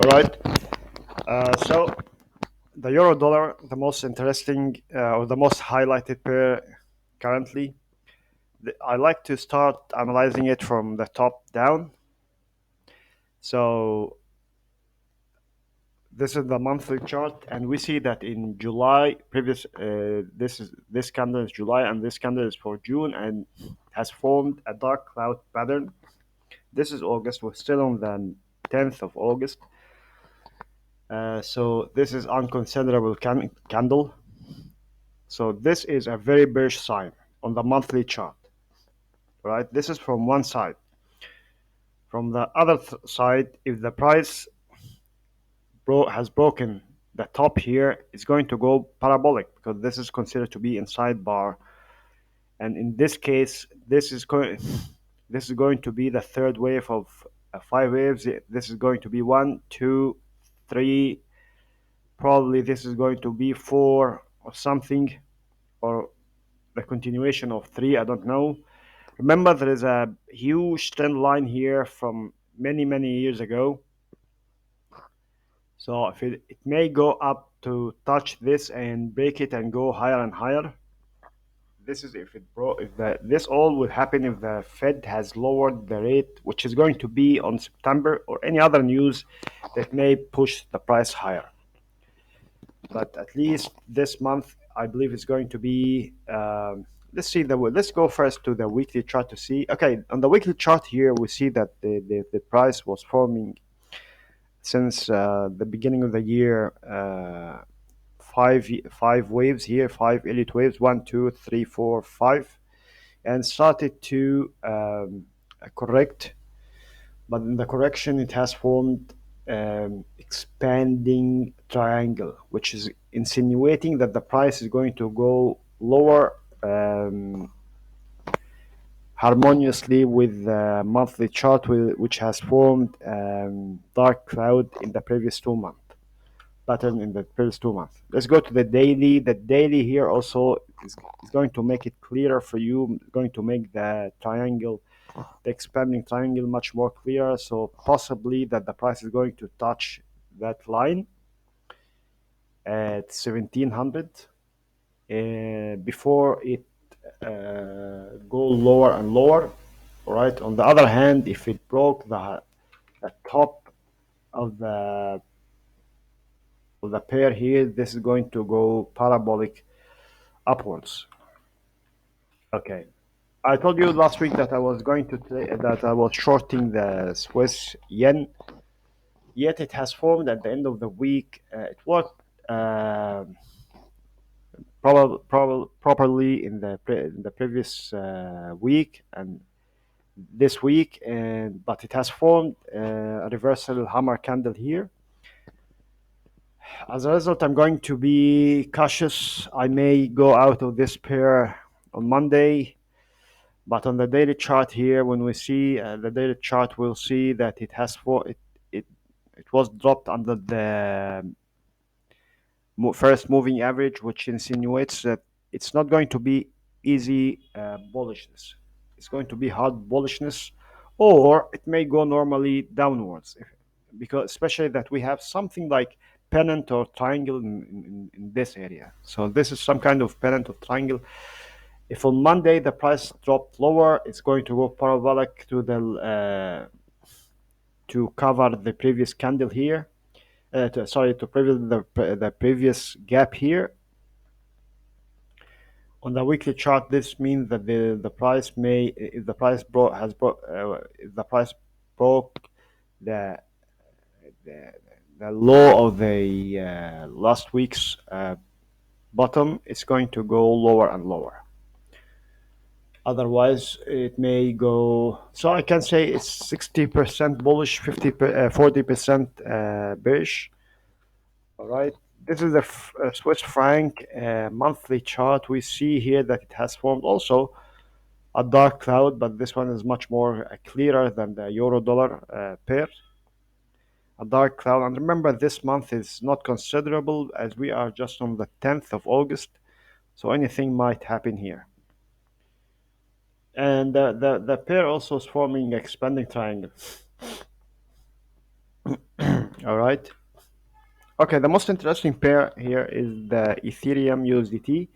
All right. So the euro dollar, the most interesting or the most highlighted pair currently. I like to start analyzing it from the top down. So this is the monthly chart, and we see that in July, this candle is July, and this candle is for June, and has formed a dark cloud pattern. This is August. We're still on the 10th of August. So this is unconsiderable candle. So this is a very bearish sign on the monthly chart, right? This is from one side. From the other side, if the price has broken the top here, it's going to go parabolic because this is considered to be inside bar, and in this case, this is going to be the third wave of five waves. This is going to be one, two, three. Probably this is going to be four or something, or the continuation of three. I don't know. Remember, there is a huge trend line here from many years ago. So if it may go up to touch this and break it and go higher and higher. This is if it bro if the this all will happen if the Fed has lowered the rate, which is going to be on September, or any other news that may push the price higher. But at least this month, I believe it's going to be. Let's go first to the weekly chart to see. Okay, on the weekly chart here, we see that the price was forming since the beginning of the year. Five waves here, five elite waves, one, two, three, four, five, and started to correct. But in the correction, it has formed expanding triangle, which is insinuating that the price is going to go lower harmoniously with the monthly chart, which has formed dark cloud in the previous 2 months. Pattern in the previous 2 months. Let's go to the daily. The daily here also is going to make it clearer for you, going to make the expanding triangle much more clearer. So possibly that the price is going to touch that line at 1700 before it go lower and lower. All right. On the other hand, if it broke the top of the pair here, this is going to go parabolic upwards. Okay. I told you last week that I was going to that I was shorting the Swiss yen. Yet it has formed at the end of the week. It worked properly in the previous week and this week, and but it has formed a reversal hammer candle here. As a result, I'm going to be cautious. I may go out of this pair on Monday, but on the daily chart here, when we see the daily chart, we'll see that it it was dropped under the first moving average, which insinuates that it's not going to be easy bullishness. It's going to be hard bullishness, or it may go normally downwards, because especially that we have something like pennant or triangle in this area. So this is some kind of pennant or triangle. If on Monday the price dropped lower, it's going to go parabolic to cover the previous candle here. To previous the previous gap here. On the weekly chart, this means that the price may, if the price if the price broke the the, the low of the last week's bottom, it's going to go lower and lower. Otherwise, it may go. So I can say it's 60% bullish, 40% bearish. All right. This is the Swiss franc monthly chart. We see here that it has formed also a dark cloud, but this one is much more clearer than the euro dollar pair. A dark cloud. And remember, this month is not considerable as we are just on the 10th of August. So anything might happen here. And the pair also is forming expanding triangle. All right. Okay, the most interesting pair here is the Ethereum USDT.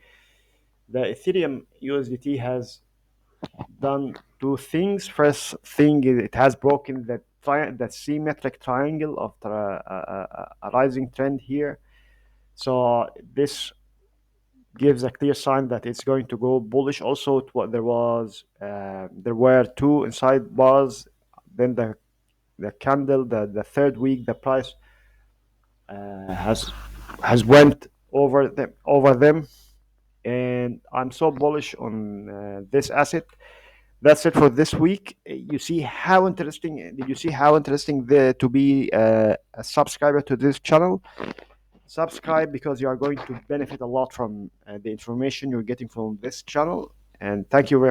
The Ethereum USDT has done two things. First thing is it has broken the symmetric triangle of a rising trend here. So this gives a clear sign that it's going to go bullish. Also, there were two inside bars. Then the candle, the third week, the price uh, has has went over them, and I'm so bullish on this asset. That's it for this week. You see how interesting? Did you see how interesting to be a subscriber to this channel? Subscribe because you are going to benefit a lot from the information you're getting from this channel. And thank you very